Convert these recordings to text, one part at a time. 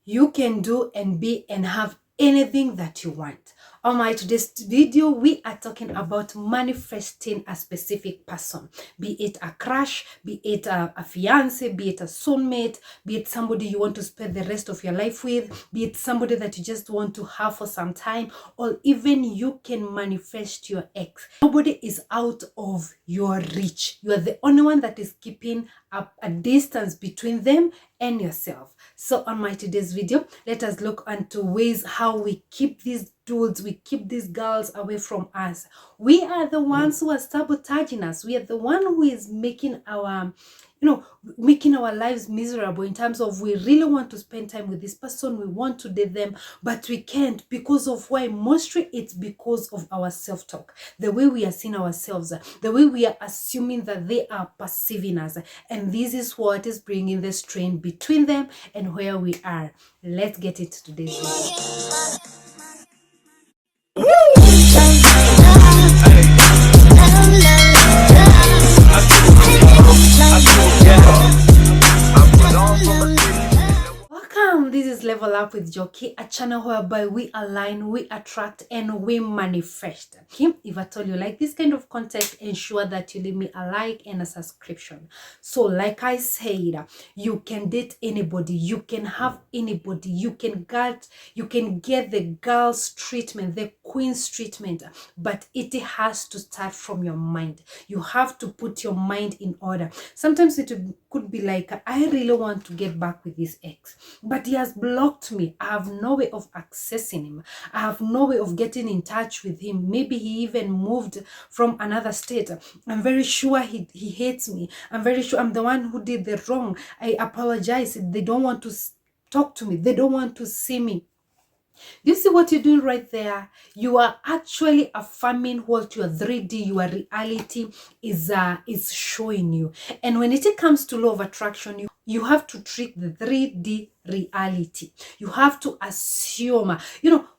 you can do and be and have anything that you want. On my today's video, we are talking about manifesting a specific person, be it a crush, be it a fiance, be it a soulmate, be it somebody you want to spend the rest of your life with, be it somebody that you just want to have for some time, or even you can manifest your ex. Nobody is out of your reach. You are the only one that is keeping a distance between them and yourself. So on my today's video, let us look into ways how we keep these dudes, we keep these girls away from us. We are the ones who are sabotaging us. We are the one who is making our making our lives miserable in terms of we really want to spend time with this person, we want to date them, but we can't because of why? Mostly it's because of our self-talk, the way we are seeing ourselves, the way we are assuming that they are perceiving us, and this is what is bringing the strain between them and where we are. Let's get into today's video. Welcome, this is Level Up with Jockey, a channel whereby we align, we attract, and we manifest. If at all you like this kind of content, ensure that you leave me a like and a subscription. So like I said, you can date anybody, you can have anybody, you can get the girl's treatment, the queen's treatment, but it has to start from your mind. You have to put your mind in order. Sometimes it could be like, I really want to get back with this ex, but he has blocked me. I have no way of accessing him. I have no way of getting in touch with him. Maybe he even moved from another state. I'm very sure he hates me. I'm very sure I'm the one who did the wrong. I apologize. They don't want to talk to me. They don't want to see me. You see what you're doing right there? You are actually affirming what your 3D, your reality is showing you. And when it comes to law of attraction, you have to treat the 3D reality. You have to assume,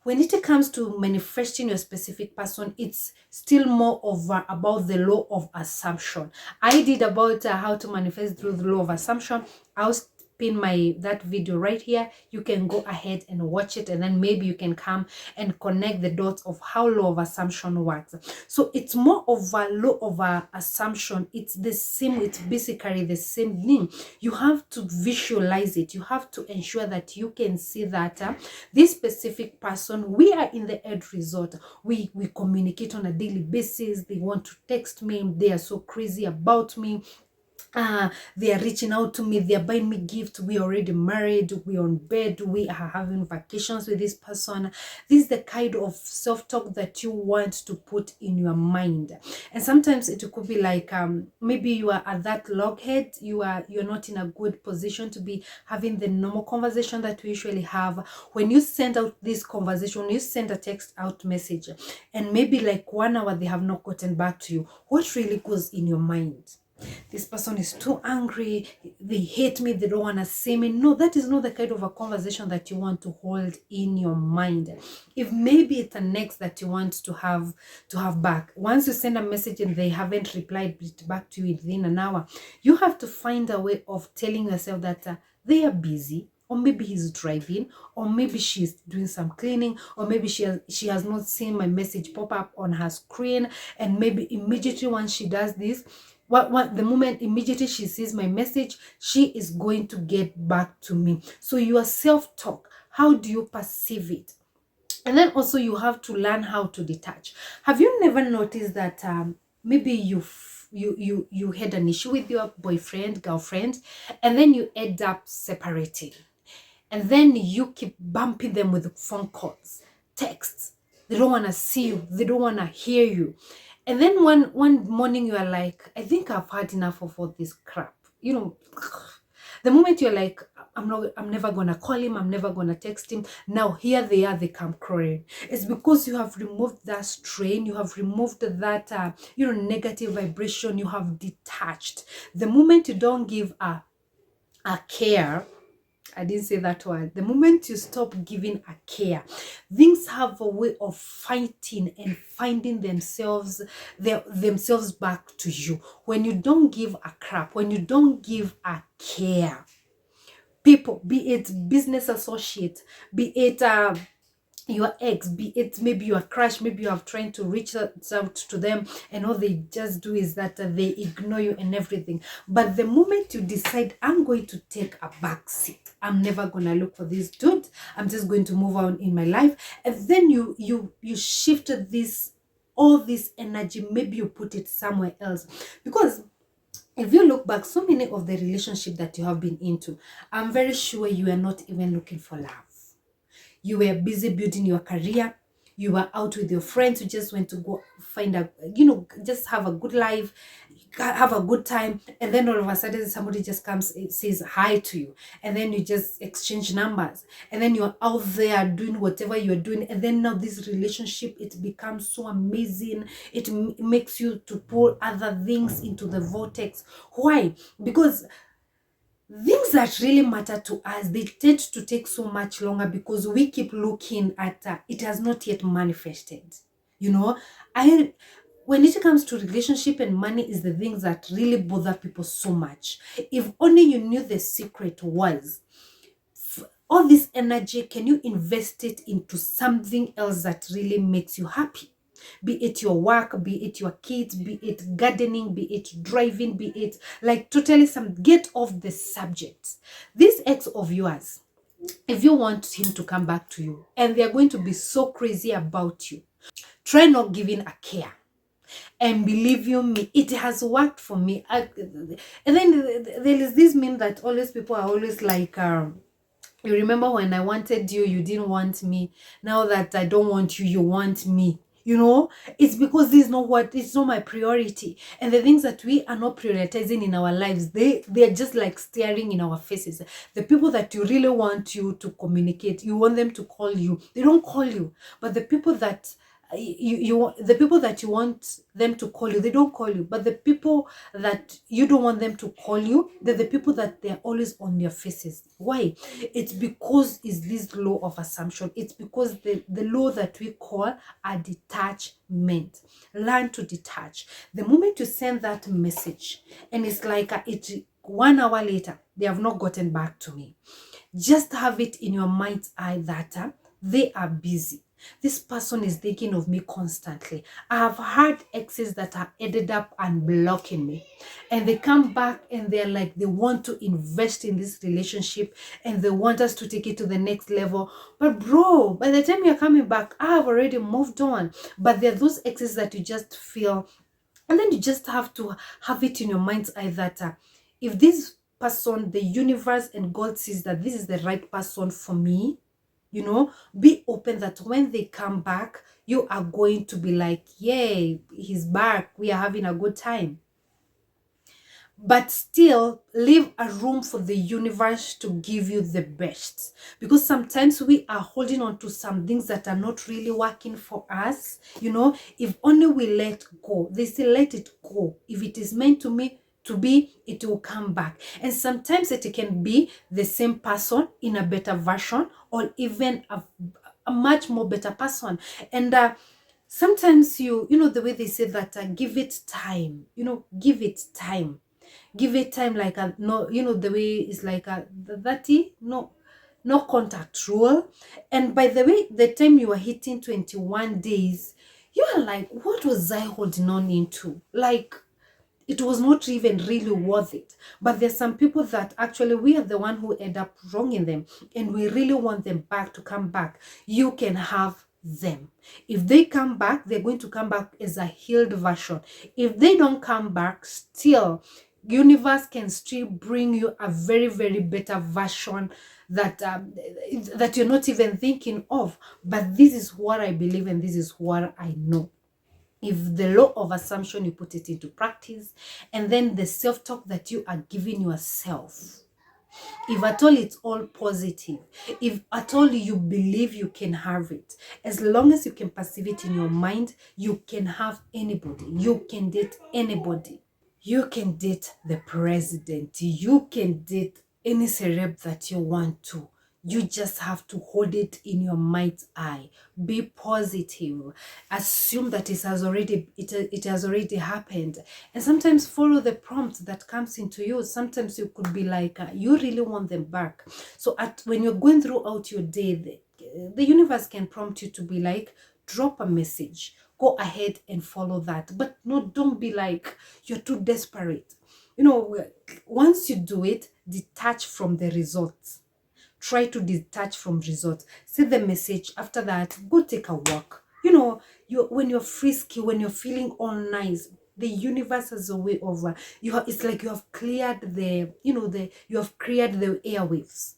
when it comes to manifesting your specific person, it's still more of about the law of assumption. I did about how to manifest through the law of assumption. I was pin that video right here. You can go ahead and watch it, and then maybe you can come and connect the dots of how law of assumption works. So it's more of a law of assumption. It's the same, it's basically the same thing. You have to visualize it. You have to ensure that you can see that this specific person, we are in the end result. We communicate on a daily basis. They want to text me, they are so crazy about me. They are reaching out to me, they are buying me gifts, we are already married, we are on bed, we are having vacations with this person. This is the kind of self-talk that you want to put in your mind. And sometimes it could be like maybe you are at that loghead, you're not in a good position to be having the normal conversation that we usually have. When you send out this conversation, when you send a text out message, and maybe like 1 hour they have not gotten back to you, what really goes in your mind? This person is too angry, they hate me, they don't want to see me. No, that is not the kind of a conversation that you want to hold in your mind. If maybe it's an ex that you want to have back, once you send a message and they haven't replied back to you within an hour, you have to find a way of telling yourself that they are busy, or maybe he's driving, or maybe she's doing some cleaning, or maybe she has not seen my message pop up on her screen, and maybe immediately once she does this, the moment immediately she sees my message, she is going to get back to me. So your self-talk, how do you perceive it? And then also you have to learn how to detach. Have you never noticed that maybe you had an issue with your boyfriend, girlfriend, and then you end up separating, and then you keep bumping them with phone calls, texts? They don't want to see you, they don't want to hear you. And then one morning you are like, I think I've had enough of all this crap. The moment you're like, I'm never gonna call him, I'm never gonna text him. Now here they are, they come crying. It's because you have removed that strain, you have removed that negative vibration, you have detached. The moment you don't give a care, I didn't say that word. The moment you stop giving a care, things have a way of fighting and finding themselves back to you. When you don't give a crap, when you don't give a care, people, be it business associate, be it your ex, be it maybe your crush, maybe you have trying to reach out to them, and all they just do is that they ignore you and everything. But the moment you decide, I'm going to take a back seat, I'm never gonna look for this dude, I'm just going to move on in my life, and then you shifted this, all this energy, maybe you put it somewhere else. Because if you look back, so many of the relationship that you have been into, I'm very sure you are not even looking for love. You were busy building your career. You were out with your friends. You just went to go find a, just have a good life, have a good time. And then all of a sudden, somebody just comes, says hi to you. And then you just exchange numbers. And then you're out there doing whatever you're doing. And then now this relationship, it becomes so amazing. It makes you to pull other things into the vortex. Why? Because things that really matter to us, they tend to take so much longer because we keep looking at it has not yet manifested. I when it comes to relationship and money is the things that really bother people so much. If only you knew the secret was all this energy, can you invest it into something else that really makes you happy? Be it your work, be it your kids, be it gardening, be it driving, be it like totally get off the subject. This ex of yours, if you want him to come back to you and they're going to be so crazy about you, try not giving a care. And believe you me, it has worked for me. And then there is this meme that always people are always like, you remember when I wanted you, you didn't want me. Now that I don't want you, you want me. It's because it's not my priority. And the things that we are not prioritizing in our lives, they're just like staring in our faces. The people that you really want you to communicate, you want them to call you, they don't call you. But the people that the people that you want them to call you, they don't call you. But the people that you don't want them to call you, they're the people that they're always on their faces. Why? It's because it's this law of assumption. It's because the law that we call a detachment. Learn to detach. The moment you send that message and it's like 1 hour later, they have not gotten back to me, just have it in your mind's eye that they are busy. This person is thinking of me constantly. I have had exes that have ended up unblocking me. And they come back and they're like, they want to invest in this relationship and they want us to take it to the next level. But bro, by the time you're coming back, I have already moved on. But there are those exes that you just feel, and then you just have to have it in your mind's eye that if this person, the universe and God sees that this is the right person for me, be open that when they come back, you are going to be like, yay, he's back. We are having a good time. But still leave a room for the universe to give you the best. Because sometimes we are holding on to some things that are not really working for us. If only we let go. They say let it go. If it is meant to be, it will come back. And sometimes it can be the same person in a better version or even a much more better person. And sometimes the way they say that give it time, give it time. Give it time, like the way it's like the 30 no contact rule. And by the way, the time you are hitting 21 days, you are like, what was I holding on into? Like, it was not even really worth it. But there's some people that actually we are the one who end up wronging them, and we really want them back to come back. You can have them. If they come back, they're going to come back as a healed version. If they don't come back, still universe can still bring you a very, very better version that that you're not even thinking of. But this is what I believe and this is what I know. If the law of assumption, you put it into practice, and then the self-talk that you are giving yourself, if at all it's all positive, if at all you believe you can have it, as long as you can perceive it in your mind, you can have anybody. You can date anybody. You can date the president. You can date any celeb that you want to. You just have to hold it in your mind's eye. Be positive. Assume that it has already happened. And sometimes follow the prompt that comes into you. Sometimes you could be like, you really want them back. So when you're going throughout your day, the universe can prompt you to be like, drop a message. Go ahead and follow that. But no, don't be like, you're too desperate. Once you do it, detach from the results. Try to detach from results. See the message. After that, go take a walk. When you're frisky, when you're feeling all nice, the universe has a way of it's like you have cleared you have cleared the airwaves.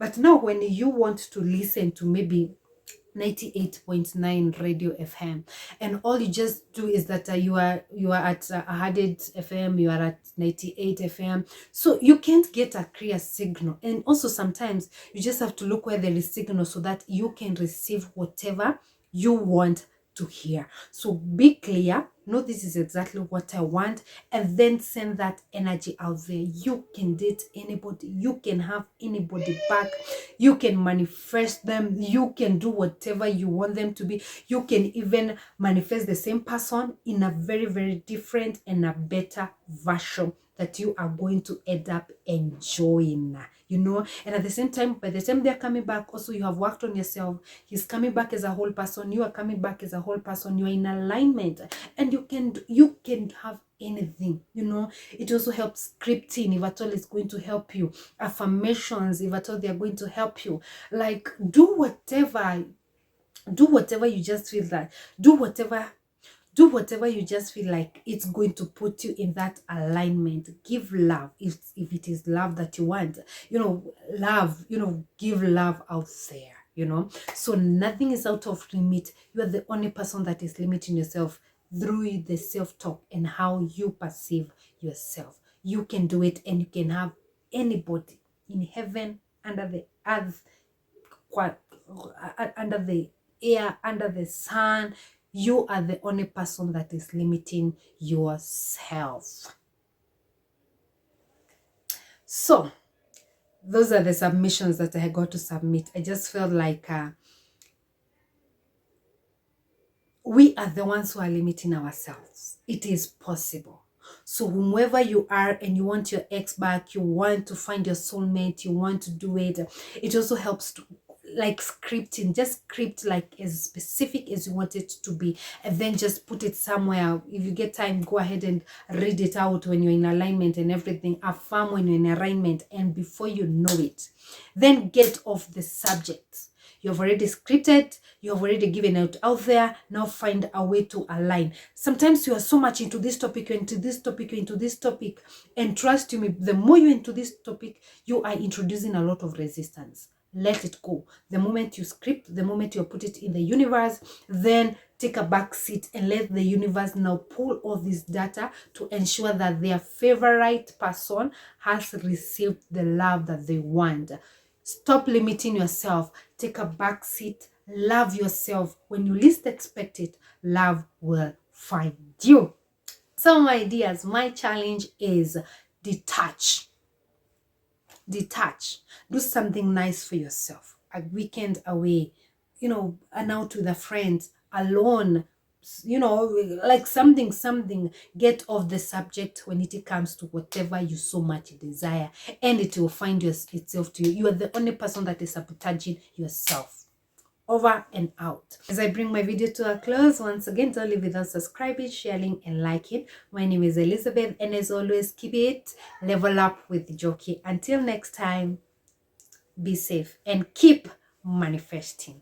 But now when you want to listen to maybe 98.9 radio FM, and all you just do is that you are at 100 FM, you are at 98 FM, so you can't get a clear signal. And also sometimes you just have to look where there is signal so that you can receive whatever you want to hear. So be clear, know this is exactly what I want, and then send that energy out there. You can date anybody, you can have anybody back, you can manifest them, you can do whatever you want them to be. You can even manifest the same person in a very, very different and a better version that you are going to end up enjoying, and at the same time, by the time they're coming back, also you have worked on yourself. He's coming back as a whole person, you are coming back as a whole person, you're in alignment, and you can have anything. It also helps scripting, if at all it's going to help you. Affirmations, if at all they're going to help you. Like, do whatever you just feel that. Do whatever you just feel like it's going to put you in that alignment. Give love, if it is love that you want. Love, give love out there. So nothing is out of limit. You are the only person that is limiting yourself through the self-talk and how you perceive yourself. You can do it, and you can have anybody in heaven, under the earth, under the air, under the sun. You are the only person that is limiting yourself. So those are the submissions that I got to submit. I just felt like we are the ones who are limiting ourselves. It is possible. So whomever you are and you want your ex back, you want to find your soulmate, you want to do it, it also helps to like scripting. Just script like as specific as you want it to be, and then just put it somewhere. If you get time, go ahead and read it out when you're in alignment and everything. Affirm when you're in alignment, and before you know it, then get off the subject. You've already scripted, you have already given it out there. Now find a way to align. Sometimes you are so much into this topic, you're into this topic, you're into this topic, and trust me, the more you're into this topic, you are introducing a lot of resistance. Let it go. The moment you script, the moment you put it in the universe, then take a back seat and let the universe now pull all this data to ensure that their favorite person has received the love that they want. Stop limiting yourself. Take a back seat. Love yourself. When you least expect it, love will find you. So my dears, my challenge is detach. Detach. Do something nice for yourself. A weekend away, and out with a friend, alone, like something. Get off the subject when it comes to whatever you so much desire, and it will find itself to you. You are the only person that is sabotaging yourself. Over and out. As I bring my video to a close, once again, don't leave without subscribing, sharing, and liking. My name is Elizabeth, and as always, keep it level up with Joki. Until next time, be safe and keep manifesting.